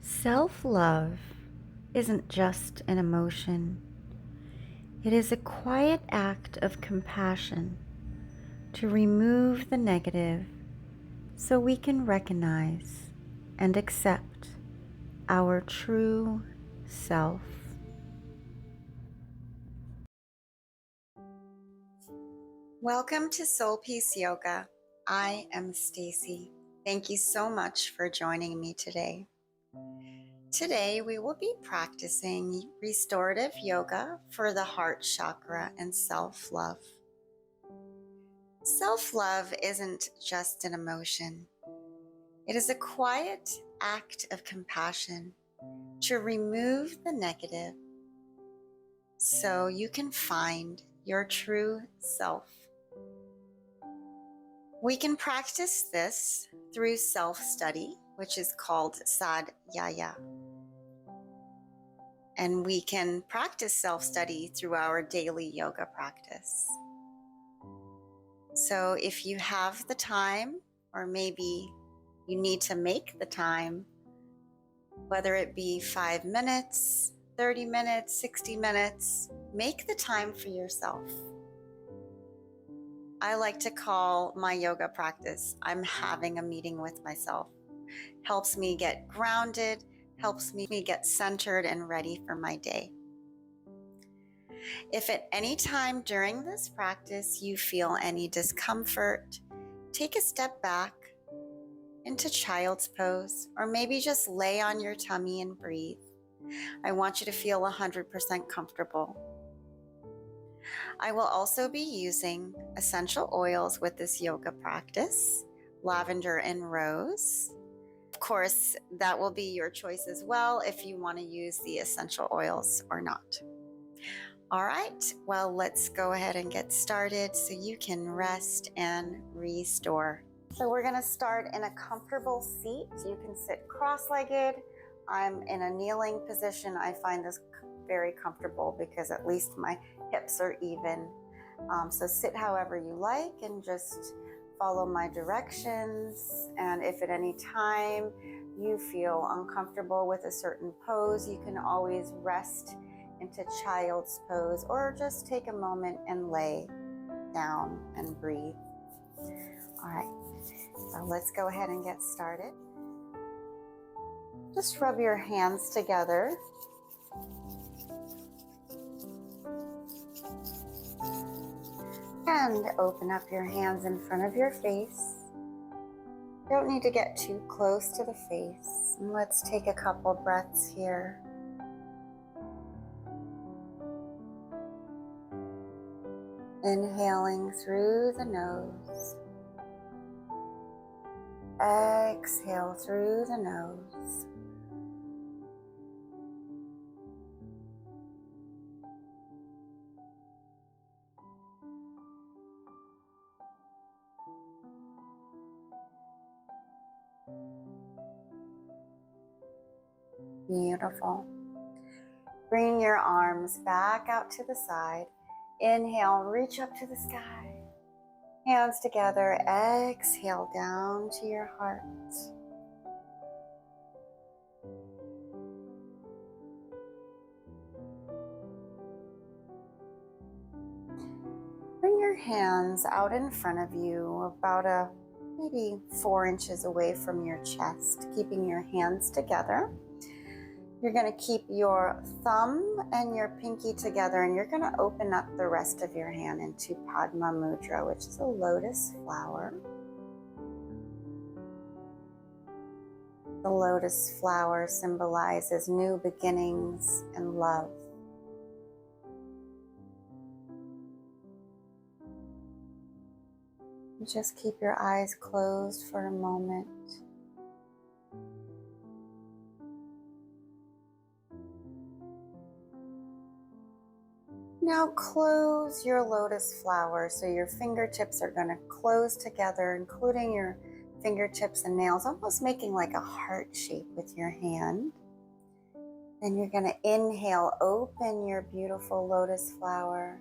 Self-love isn't just an emotion. It is a quiet act of compassion to remove the negative so we can recognize and accept our true self. Welcome to Soul Peace Yoga. I am Stacy. Thank you so much for joining me today. Today we will be practicing restorative yoga for the heart chakra and self-love. Self-love isn't just an emotion. It is a quiet act of compassion to remove the negative so you can find your true self. We can practice this through self-study, which is called sadhyaya. And we can practice self-study through our daily yoga practice. So if you have the time, or maybe you need to make the time, whether it be 5 minutes, 30 minutes, 60 minutes, make the time for yourself. I like to call my yoga practice, I'm having a meeting with myself. Helps me get grounded, helps me get centered and ready for my day. If at any time during this practice you feel any discomfort, take a step back into child's pose, or maybe just lay on your tummy and breathe. I want you to feel 100% comfortable. I will also be using essential oils with this yoga practice, lavender and rose. Of course, that will be your choice as well if you want to use the essential oils or not. All right, well, let's go ahead and get started so you can rest and restore. So we're going to start in a comfortable seat. You can sit cross-legged. I'm in a kneeling position. I find this very comfortable because at least my hips are even. So sit however you like and just follow my directions. And if at any time you feel uncomfortable with a certain pose, you can always rest into child's pose or just take a moment and lay down and breathe. All right, so let's go ahead and get started. Just rub your hands together. And open up your hands in front of your face. Don't need to get too close to the face. And let's take a couple breaths here. Inhaling through the nose. Exhale through the nose. Beautiful. Bring your arms back out to the side. Inhale, reach up to the sky. Hands together, exhale down to your heart. Bring your hands out in front of you, about maybe 4 inches away from your chest, keeping your hands together. You're going to keep your thumb and your pinky together, and you're going to open up the rest of your hand into Padma Mudra, which is a lotus flower. The lotus flower symbolizes new beginnings and love. Just keep your eyes closed for a moment. Now close your lotus flower, so your fingertips are going to close together, including your fingertips and nails, almost making like a heart shape with your hand. Then you're going to inhale, open your beautiful lotus flower.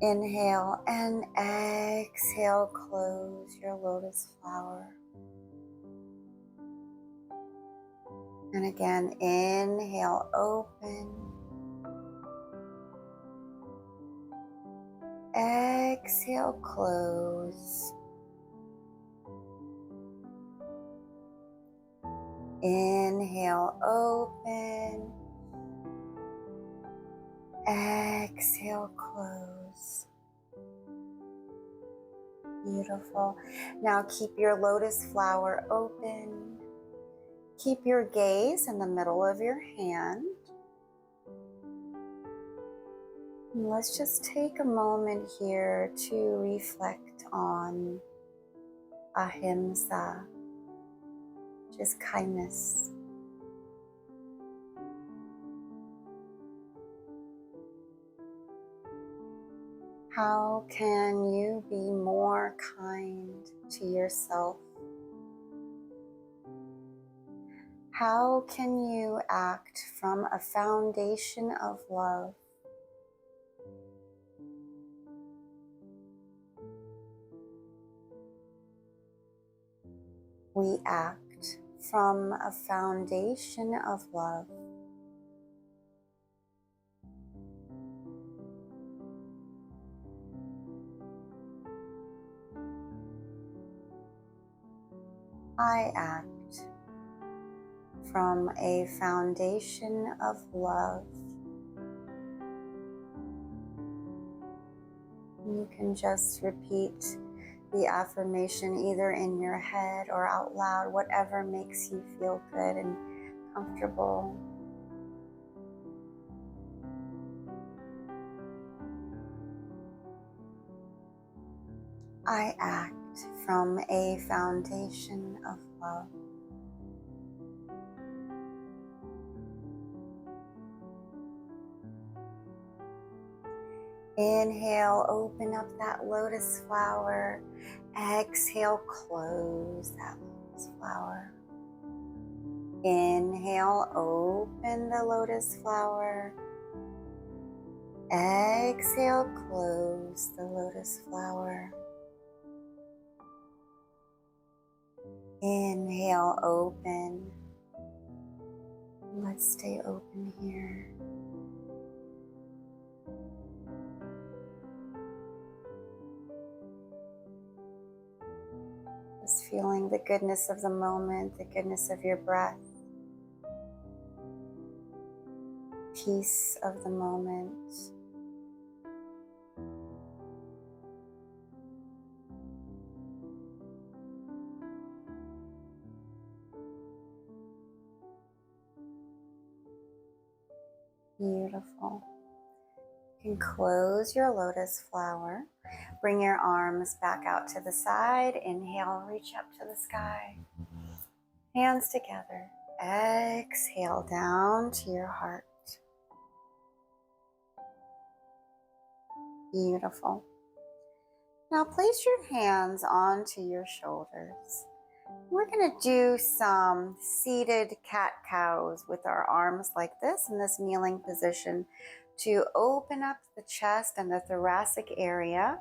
Inhale and exhale, close your lotus flower. And again, inhale, open. Exhale, close. Inhale, open. Exhale, close. Beautiful. Now keep your lotus flower open. Keep your gaze in the middle of your hand. And let's just take a moment here to reflect on ahimsa, which is kindness. How can you be more kind to yourself? How can you act from a foundation of love? We act from a foundation of love. I act from a foundation of love. You can just repeat the affirmation either in your head or out loud, whatever makes you feel good and comfortable. I act from a foundation of love. Inhale, open up that lotus flower. Exhale, close that lotus flower. Inhale, open the lotus flower. Exhale, close the lotus flower. Inhale, open. Let's stay open here. Just feeling the goodness of the moment, the goodness of your breath, peace of the moment. Beautiful. You can close your lotus flower. Bring your arms back out to the side. Inhale, reach up to the sky. Hands together. Exhale down to your heart. Beautiful. Now place your hands onto your shoulders. We're going to do some seated cat-cows with our arms like this in this kneeling position to open up the chest and the thoracic area.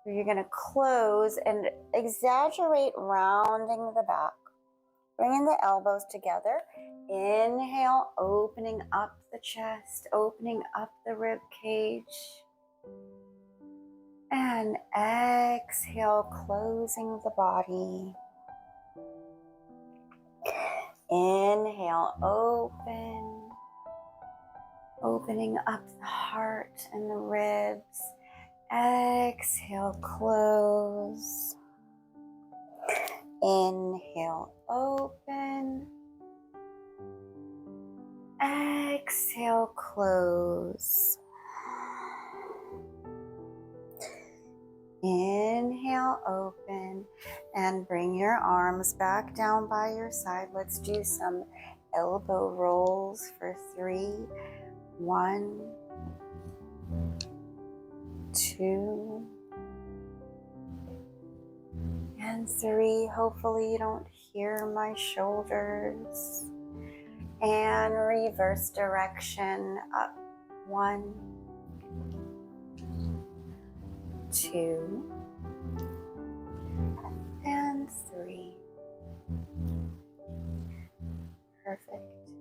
You're going to close and exaggerate rounding the back. Bringing the elbows together. Inhale, opening up the chest, opening up the rib cage. And exhale, closing the body. Inhale, open. Opening up the heart and the ribs. Exhale, close. Inhale, open. Exhale, close. Inhale, open, and bring your arms back down by your side. Let's do some elbow rolls for 3. 1, 2, and 3. Hopefully you don't hear my shoulders. And reverse direction up. 1, 2, and 3. Perfect.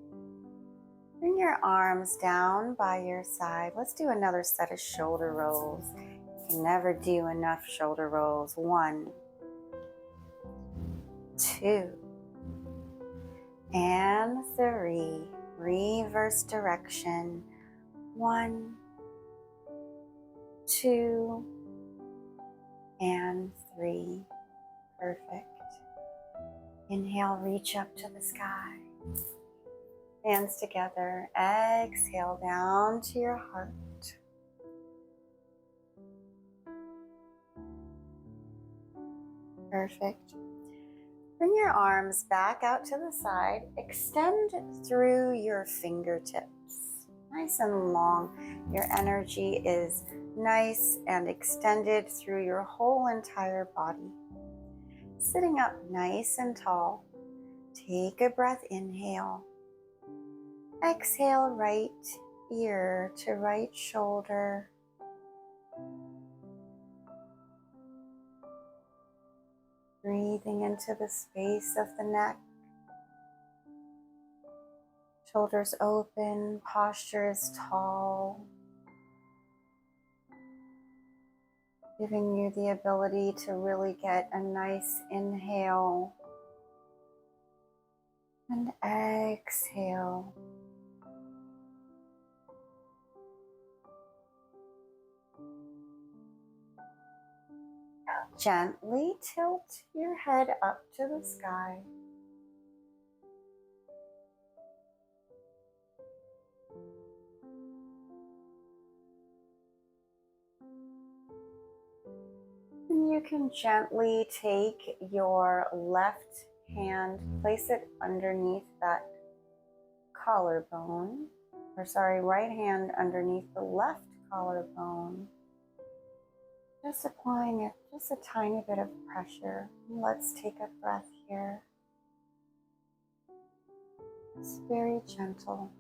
your arms down by your side. Let's do another set of shoulder rolls. You can never do enough shoulder rolls. 1, 2, and 3. Reverse direction. 1, 2, and 3. Perfect. Inhale, reach up to the sky. Hands together. Exhale down to your heart. Perfect. Bring your arms back out to the side. Extend through your fingertips. Nice and long. Your energy is nice and extended through your whole entire body. Sitting up nice and tall. Take a breath, inhale. Exhale, right ear to right shoulder. Breathing into the space of the neck. Shoulders open, posture is tall. Giving you the ability to really get a nice inhale and exhale. Gently tilt your head up to the sky. And you can gently take your left hand, place it underneath that collarbone, right hand underneath the left collarbone. Just applying it, just a tiny bit of pressure. Let's take a breath here. It's very gentle.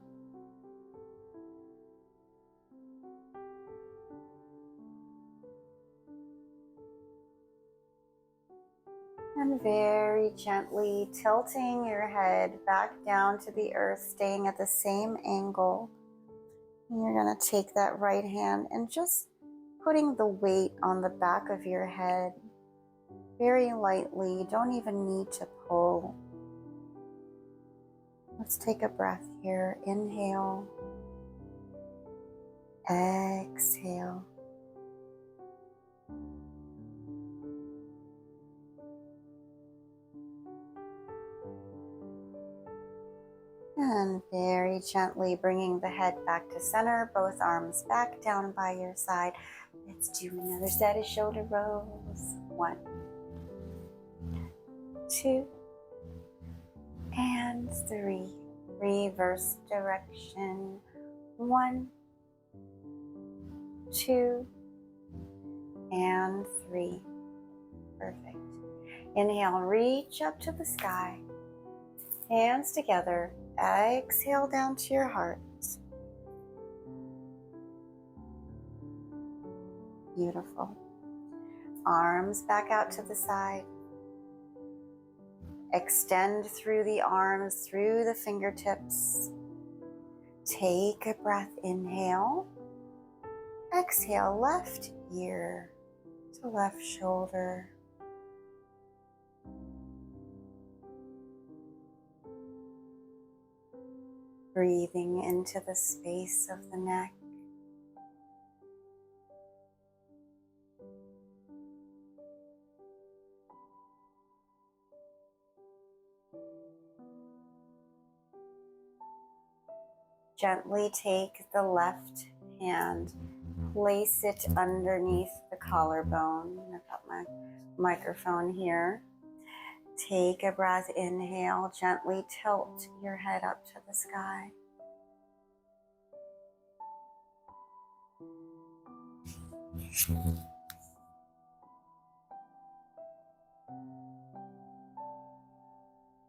And very gently tilting your head back down to the earth, staying at the same angle. And you're going to take that right hand and just putting the weight on the back of your head very lightly. You don't even need to pull. Let's take a breath here. Inhale. Exhale. And very gently bringing the head back to center, both arms back down by your side. Let's do another set of shoulder rolls. 1, 2, and 3. Reverse direction. 1, 2, and 3. Perfect. Inhale, reach up to the sky. Hands together. Exhale down to your heart. Beautiful. Arms back out to the side. Extend through the arms, through the fingertips. Take a breath, inhale. Exhale, left ear to left shoulder. Breathing into the space of the neck. Gently take the left hand, place it underneath the collarbone. I've got my microphone here. Take a breath, inhale, gently tilt your head up to the sky.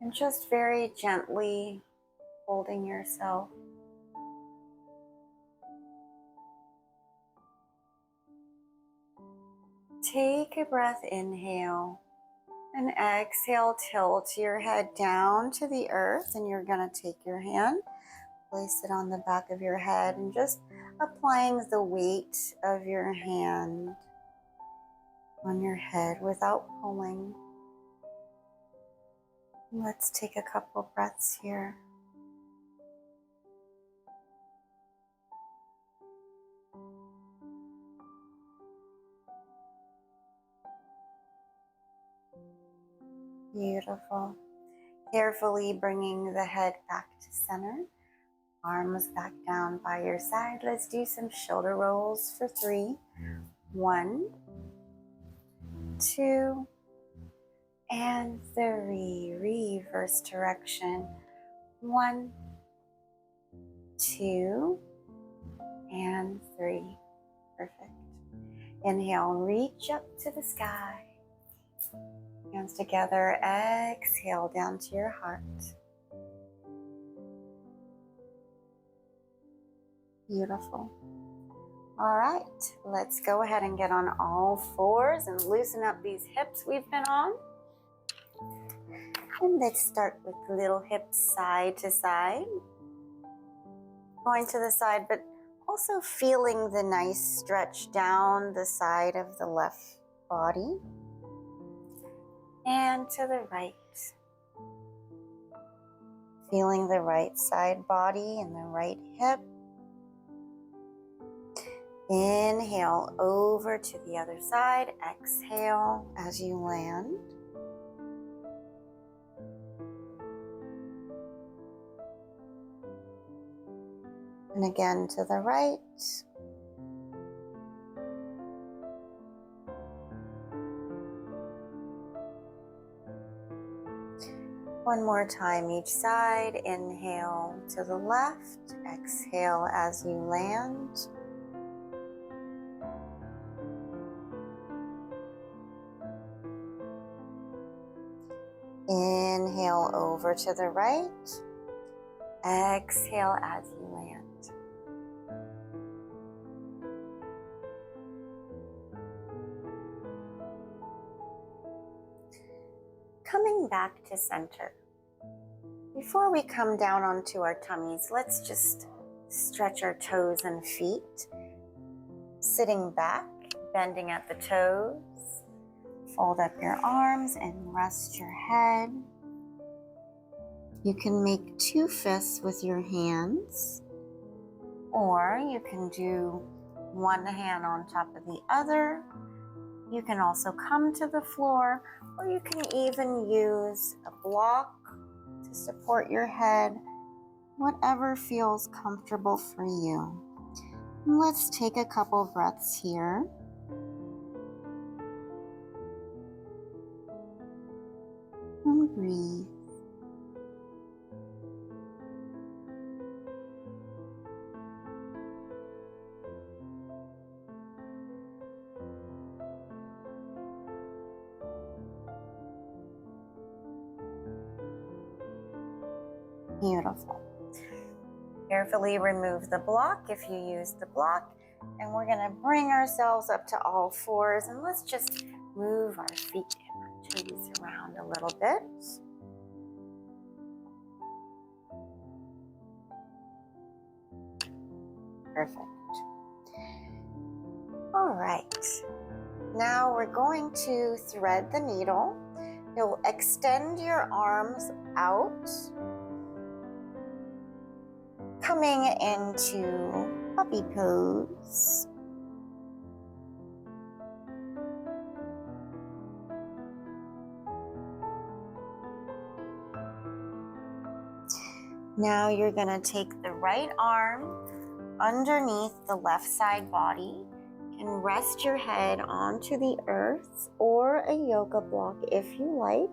And just very gently holding yourself. Take a breath, inhale, and exhale, tilt your head down to the earth, and you're going to take your hand, Place it on the back of your head and just applying the weight of your hand on your head without pulling. Let's take a couple breaths here. Beautiful. Carefully bringing the head back to center. Arms back down by your side. Let's do some shoulder rolls for 3. 1, 2, and 3. Reverse direction. 1, 2, and 3. Perfect. Inhale, reach up to the sky. Hands together. Exhale down to your heart. Beautiful. All right, let's go ahead and get on all fours and loosen up these hips we've been on. And let's start with little hips side to side. Going to the side, but also feeling the nice stretch down the side of the left body. And to the right. Feeling the right side body and the right hip. Inhale over to the other side. Exhale as you land. And again to the right. One more time each side. Inhale to the left. Exhale as you land. Inhale over to the right. Exhale as you land. Coming back to center. Before we come down onto our tummies, let's just stretch our toes and feet. Sitting back, bending at the toes. Fold up your arms and rest your head. You can make 2 fists with your hands, or you can do one hand on top of the other. You can also come to the floor, or you can even use a block to support your head, whatever feels comfortable for you. And let's take a couple breaths here. And breathe. Beautiful. Carefully remove the block if you use the block, and we're going to bring ourselves up to all fours, and let's just move our feet and our toes around a little bit. Perfect. All right. Now we're going to thread the needle. You'll extend your arms out, coming into puppy pose. Now you're going to take the right arm underneath the left side body and rest your head onto the earth or a yoga block if you like.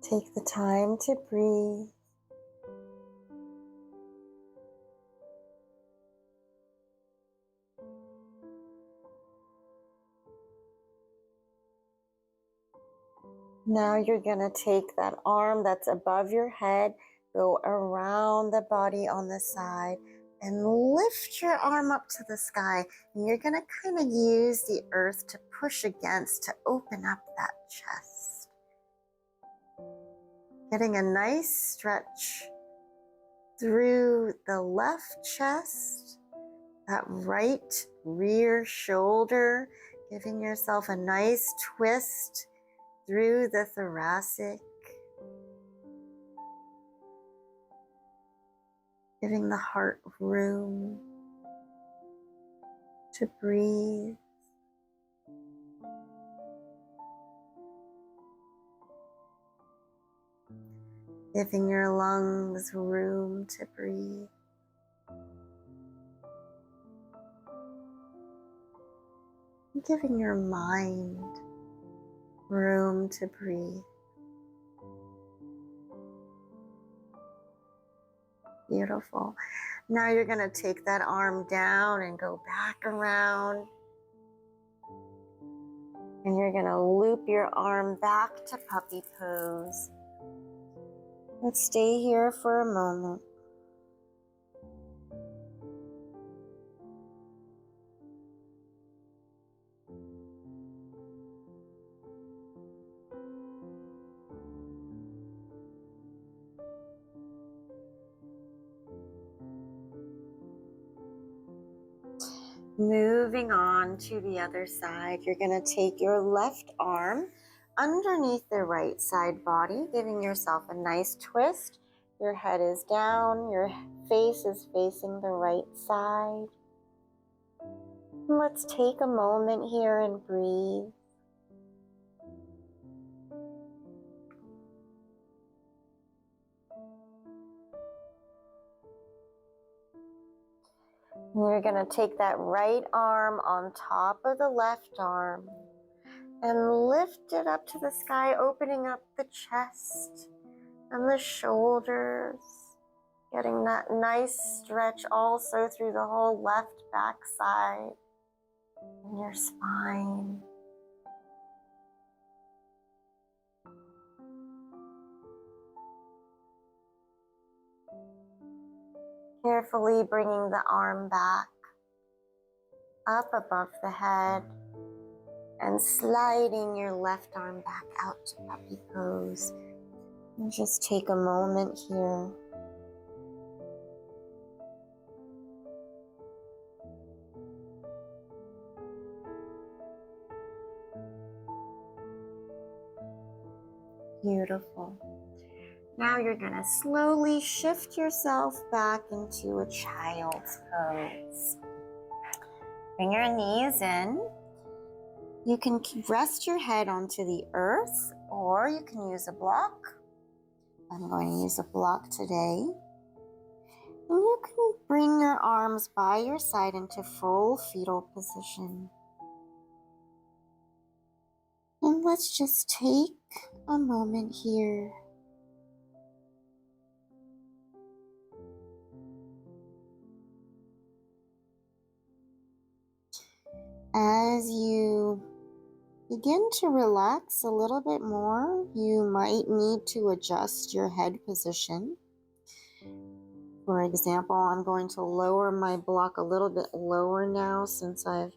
Take the time to breathe. Now you're going to take that arm that's above your head, go around the body on the side, and lift your arm up to the sky. And you're going to kind of use the earth to push against to open up that chest. Getting a nice stretch through the left chest, that right rear shoulder, giving yourself a nice twist through the thoracic, giving the heart room to breathe. Giving your lungs room to breathe. Giving your mind room to breathe. Beautiful. Now you're going to take that arm down and go back around. And you're going to loop your arm back to puppy pose. Let's stay here for a moment. Moving on to the other side, you're going to take your left arm underneath the right side body, giving yourself a nice twist. Your head is down, your face is facing the right side. Let's take a moment here and breathe. You're going to take that right arm on top of the left arm and lift it up to the sky, opening up the chest and the shoulders, getting that nice stretch also through the whole left back side and your spine. Carefully bringing the arm back up above the head and sliding your left arm back out to puppy pose. And just take a moment here. Beautiful. Now you're going to slowly shift yourself back into a child's pose. Bring your knees in. You can rest your head onto the earth, or you can use a block. I'm going to use a block today. And you can bring your arms by your side into full fetal position. And let's just take a moment here. As you begin to relax a little bit more, you might need to adjust your head position. For example, I'm going to lower my block a little bit lower now since I've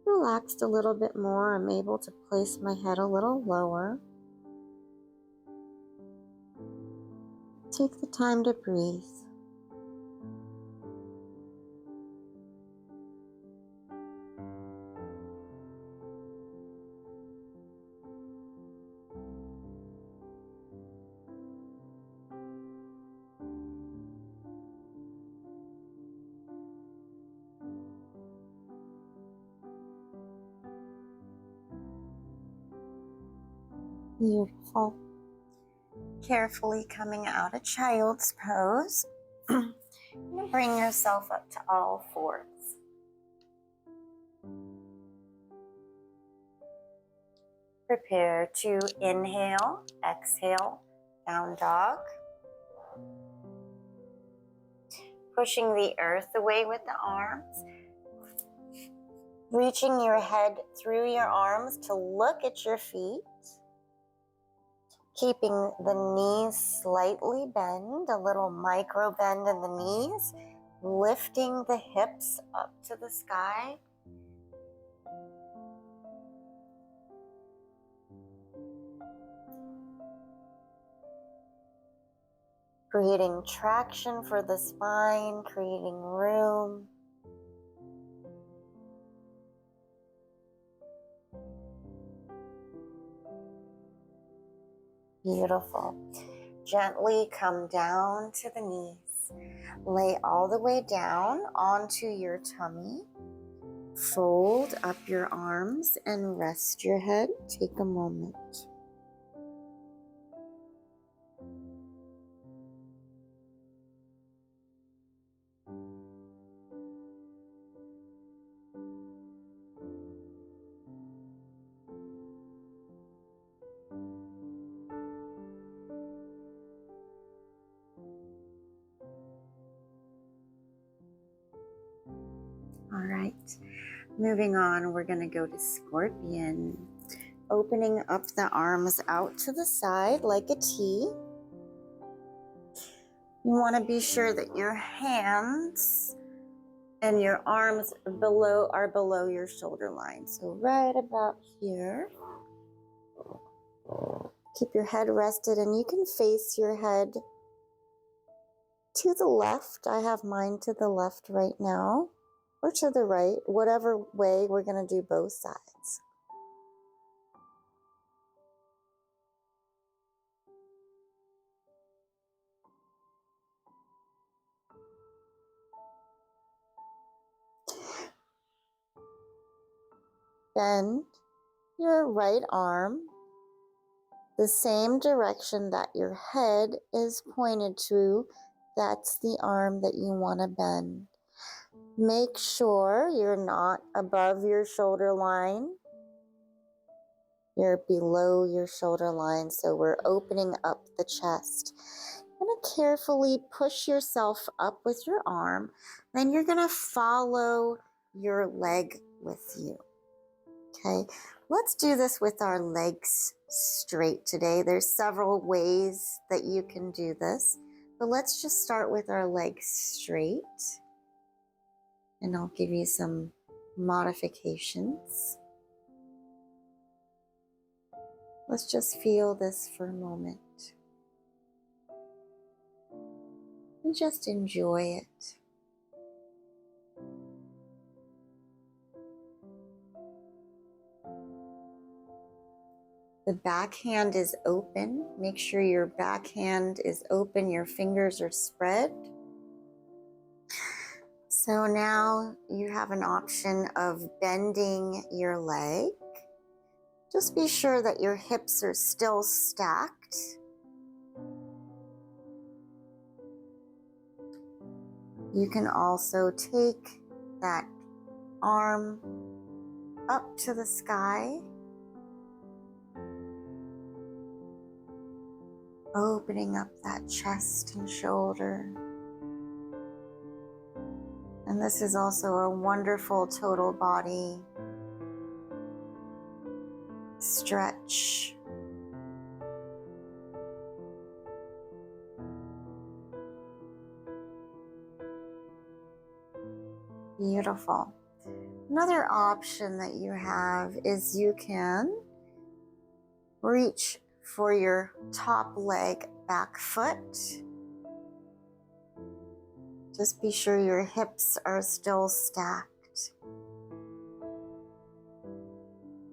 relaxed a little bit more. I'm able to place my head a little lower. Take the time to breathe. Beautiful. Carefully coming out of child's pose. Bring yourself up to all fours. Prepare to inhale, exhale, down dog. Pushing the earth away with the arms. Reaching your head through your arms to look at your feet. Keeping the knees slightly bent, a little micro bend in the knees. lifting the hips up to the sky. Creating traction for the spine, creating room. Beautiful. Gently come down to the knees. Lay all the way down onto your tummy. Fold up your arms and rest your head. Take a moment. All right, moving on, we're going to go to Scorpion. Opening up the arms out to the side like a T. You want to be sure that your hands and your arms are below your shoulder line. So right about here. Keep your head rested, and you can face your head to the left. I have mine to the left right now, or to the right, whatever way. We're going to do both sides. Bend your right arm the same direction that your head is pointed to. That's the arm that you want to bend. Make sure you're not above your shoulder line. You're below your shoulder line, so we're opening up the chest. You're going to carefully push yourself up with your arm. Then you're going to follow your leg with you. Okay, let's do this with our legs straight today. There's several ways that you can do this, but let's just start with our legs straight. And I'll give you some modifications. Let's just feel this for a moment. And just enjoy it. The back hand is open. Make sure your back hand is open, your fingers are spread. So now you have an option of bending your leg. Just be sure that your hips are still stacked. You can also take that arm up to the sky, opening up that chest and shoulder. And this is also a wonderful total body stretch. Beautiful. Another option that you have is you can reach for your top leg back foot. Just be sure your hips are still stacked.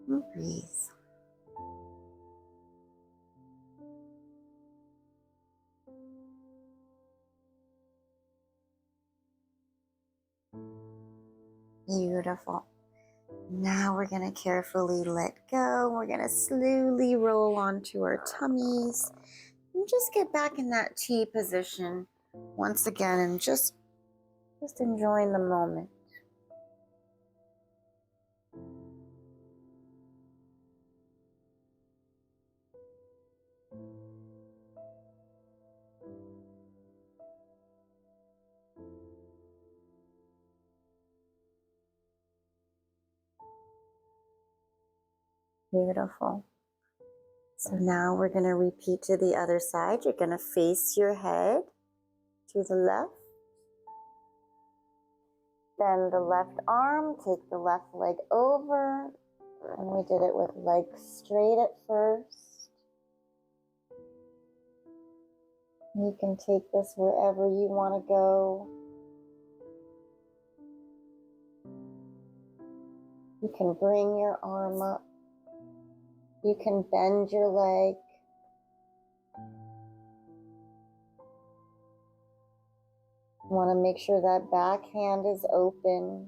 And breathe. Beautiful. Now we're going to carefully let go. We're going to slowly roll onto our tummies and just get back in that T position once again, and just enjoying the moment. Beautiful. So now we're going to repeat to the other side. You're going to face your head to the left. Bend the left arm, take the left leg over, and we did it with legs straight at first. You can take this wherever you want to go. You can bring your arm up. You can bend your leg. You want to make sure that back hand is open.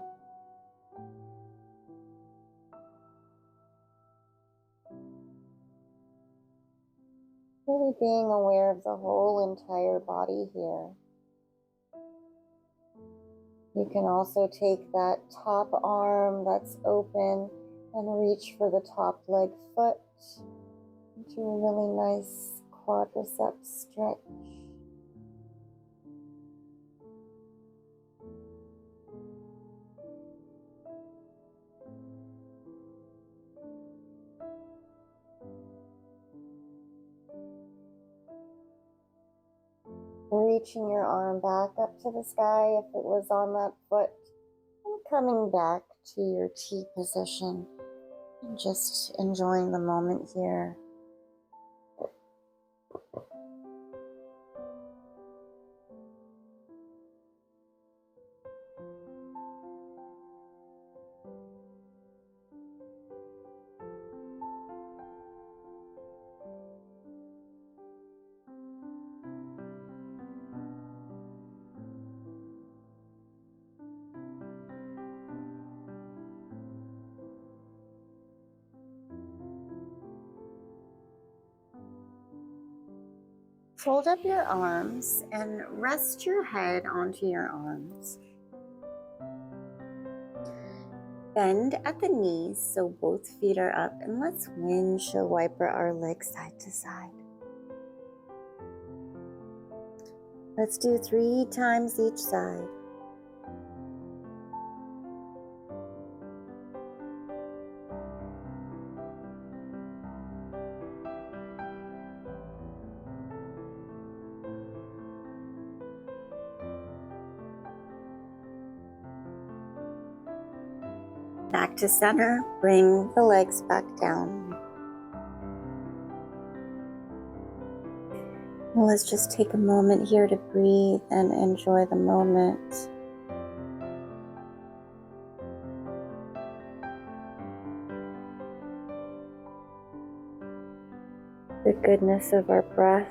Really being aware of the whole entire body here. You can also take that top arm that's open and reach for the top leg foot into a really nice quadricep stretch. Reaching your arm back up to the sky if it was on that foot, and coming back to your T position and just enjoying the moment here. Fold up your arms and rest your head onto your arms. Bend at the knees so both feet are up, and let's windshield wiper our legs side to side. Let's do 3 times each side. Back to center, bring the legs back down. Let's just take a moment here to breathe and enjoy the moment. The goodness of our breath.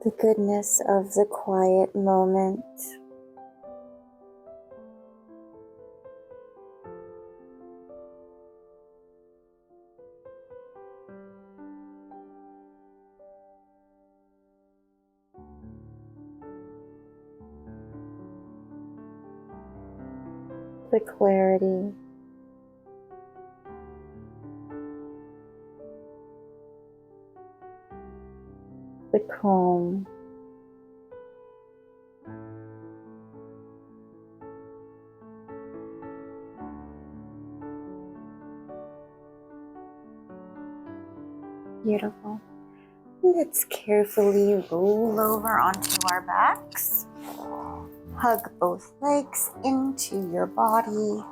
The goodness of the quiet moment. The clarity. The calm. Beautiful. Let's carefully roll over onto our backs. Hug both legs into your body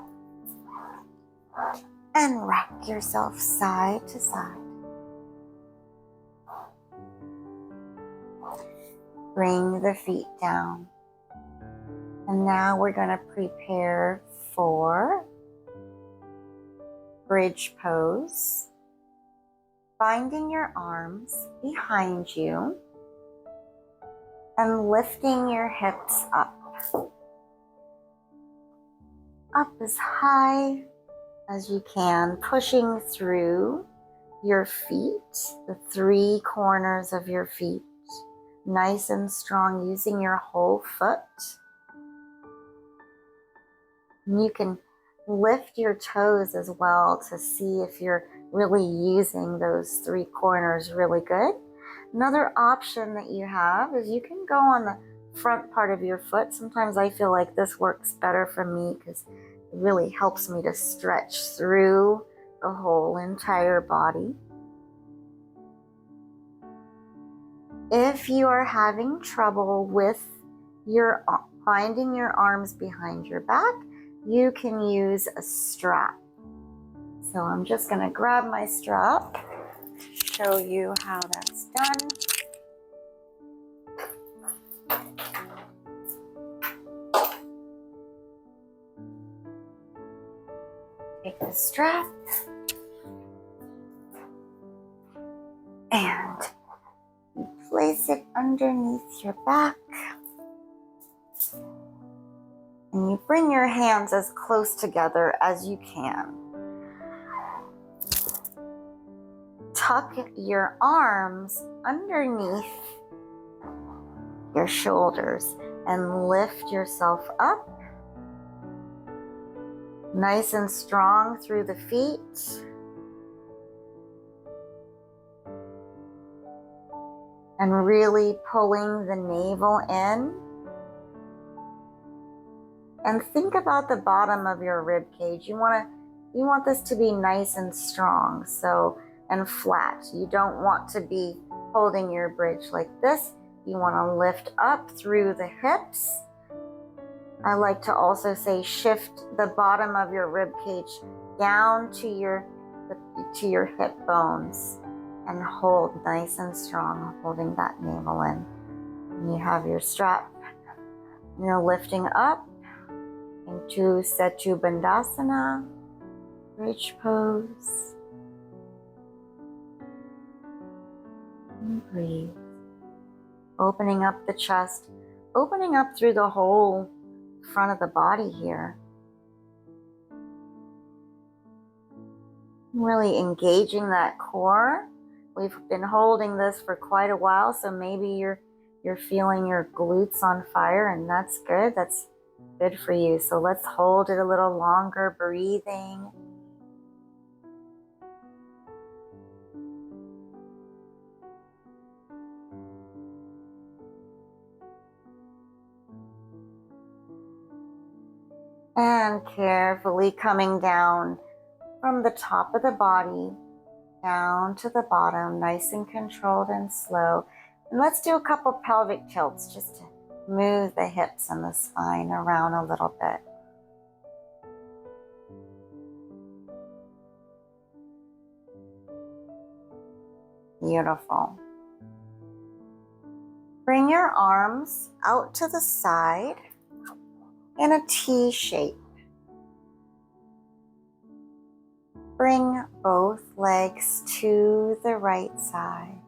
and rock yourself side to side. Bring the feet down. And now we're going to prepare for bridge pose. Binding your arms behind you and lifting your hips up. Up as high as you can, pushing through your feet, the 3 corners of your feet, nice and strong, using your whole foot. And you can lift your toes as well to see if you're really using those 3 corners really good. Another option that you have is you can go on the front part of your foot. Sometimes I feel like this works better for me because it really helps me to stretch through the whole entire body. If you are having trouble with finding your arms behind your back, you can use a strap. So I'm just going to grab my strap, show you how that's done. Take the strap and you place it underneath your back. And you bring your hands as close together as you can. Tuck your arms underneath your shoulders and lift yourself up. Nice and strong through the feet. And really pulling the navel in. And think about the bottom of your rib cage. You want this to be nice and strong, and flat. You don't want to be holding your bridge like this. You want to lift up through the hips. I like to also say shift the bottom of your rib cage down to your hip bones and hold nice and strong, holding that navel in. And you have your strap. You're lifting up into Setu Bandhasana, bridge pose. And breathe. Opening up the chest, opening up through the whole front of the body here. Really engaging that core. We've been holding this for quite a while, so maybe you're feeling your glutes on fire, and that's good. That's good for you. So let's hold it a little longer, breathing. And carefully coming down from the top of the body down to the bottom, nice and controlled and slow. And let's do a couple pelvic tilts just to move the hips and the spine around a little bit. Beautiful. Bring your arms out to the side in a T shape. Bring both legs to the right side.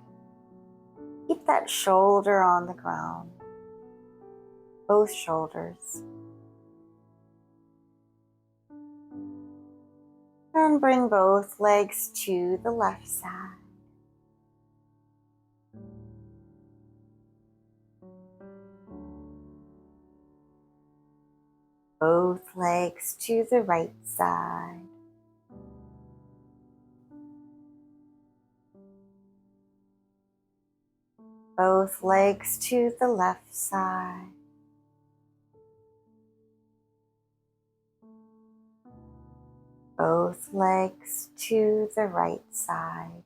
Keep that shoulder on the ground. Both shoulders. And bring both legs to the left side. Both legs to the right side. Both legs to the left side. Both legs to the right side.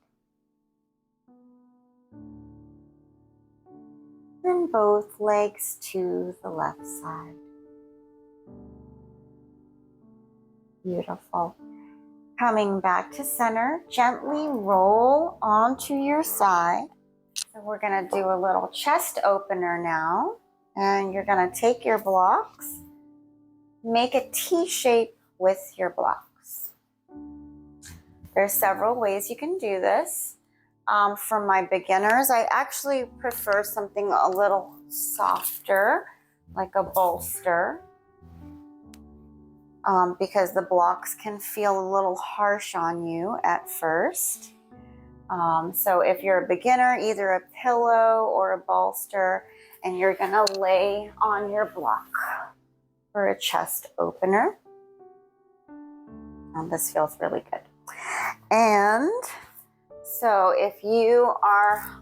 And both legs to the left side. Beautiful. Coming back to center, gently roll onto your side. So we're going to do a little chest opener now. And you're going to take your blocks, make a T shape with your blocks. There's several ways you can do this. For my beginners, I actually prefer something a little softer, like a bolster. Because the blocks can feel a little harsh on you at first. So if you're a beginner, either a pillow or a bolster, and you're gonna lay on your block for a chest opener. This feels really good. And so if you are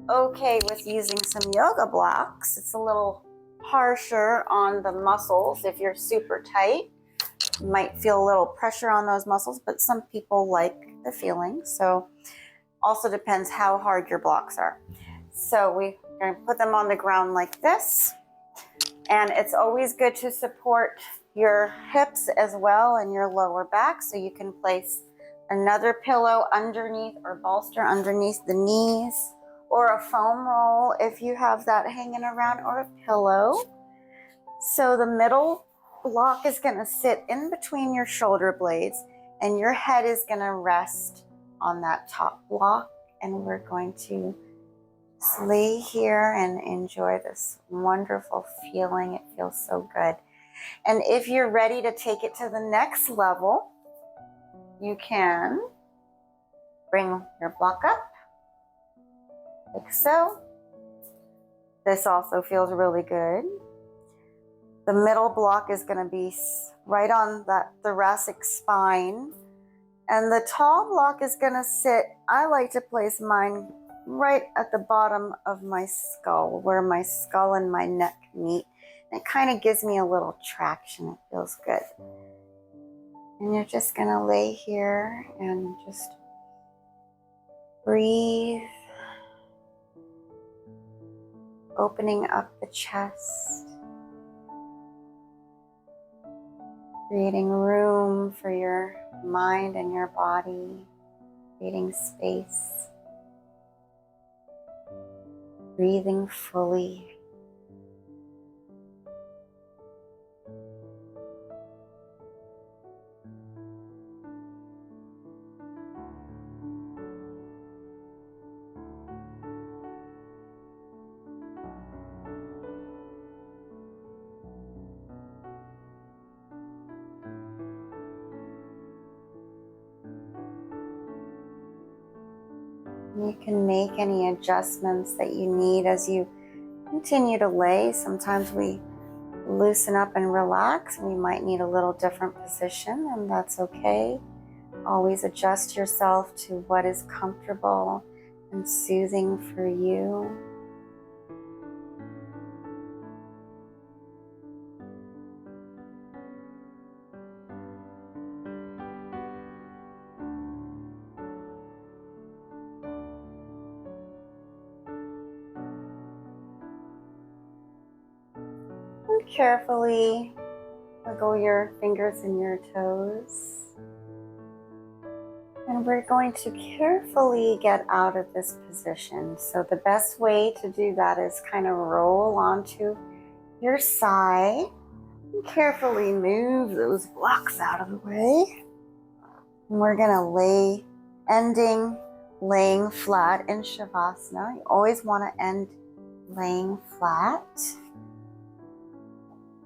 okay with using some yoga blocks, it's a little harsher on the muscles. If you're super tight, you might feel a little pressure on those muscles, but some people like the feeling. So also depends how hard your blocks are. So we're going to put them on the ground like this. And it's always good to support your hips as well and your lower back. So you can place another pillow underneath or bolster underneath the knees, or a foam roll if you have that hanging around, or a pillow. So the middle block is going to sit in between your shoulder blades, and your head is going to rest on that top block. And we're going to just lay here and enjoy this wonderful feeling. It feels so good. And if you're ready to take it to the next level, you can bring your block up, like so. This also feels really good. The middle block is going to be right on that thoracic spine. And the tall block is going to sit, I like to place mine right at the bottom of my skull, where my skull and my neck meet. And it kind of gives me a little traction. It feels good. And you're just going to lay here and just breathe, opening up the chest, creating room for your mind and your body, creating space, breathing fully. You can make any adjustments that you need as you continue to lay. Sometimes we loosen up and relax. We might need a little different position, and that's okay. Always adjust yourself to what is comfortable and soothing for you. And carefully wiggle your fingers and your toes. And we're going to carefully get out of this position. So the best way to do that is kind of roll onto your side and carefully move those blocks out of the way. And we're going to laying flat in Shavasana. You always want to end laying flat.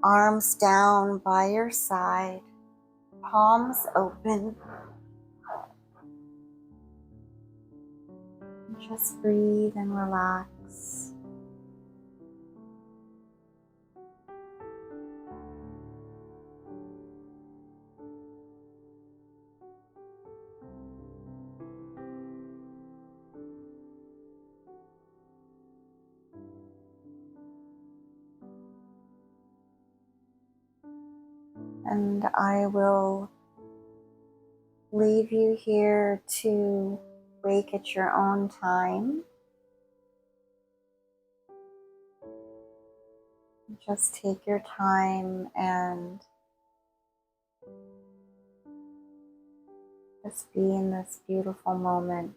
Arms down by your side, palms open. Just breathe and relax. And I will leave you here to wake at your own time. Just take your time and just be in this beautiful moment,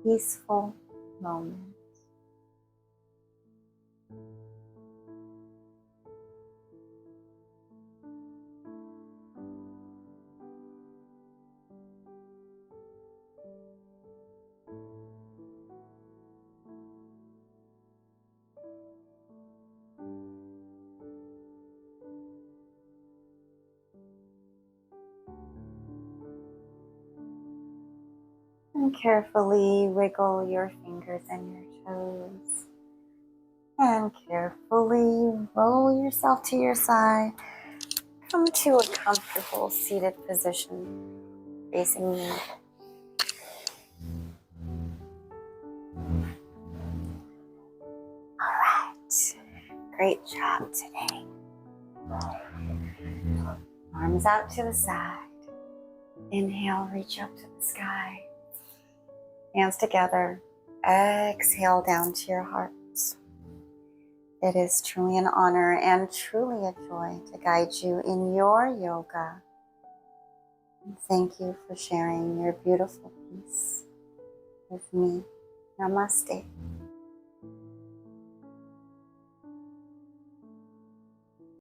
peaceful moment. And carefully wiggle your fingers and your toes. And carefully roll yourself to your side. Come to a comfortable seated position facing me. All right. Great job today. Arms out to the side. Inhale, reach up to the sky. Hands together. Exhale down to your hearts. It is truly an honor and truly a joy to guide you in your yoga. And thank you for sharing your beautiful piece with me. Namaste.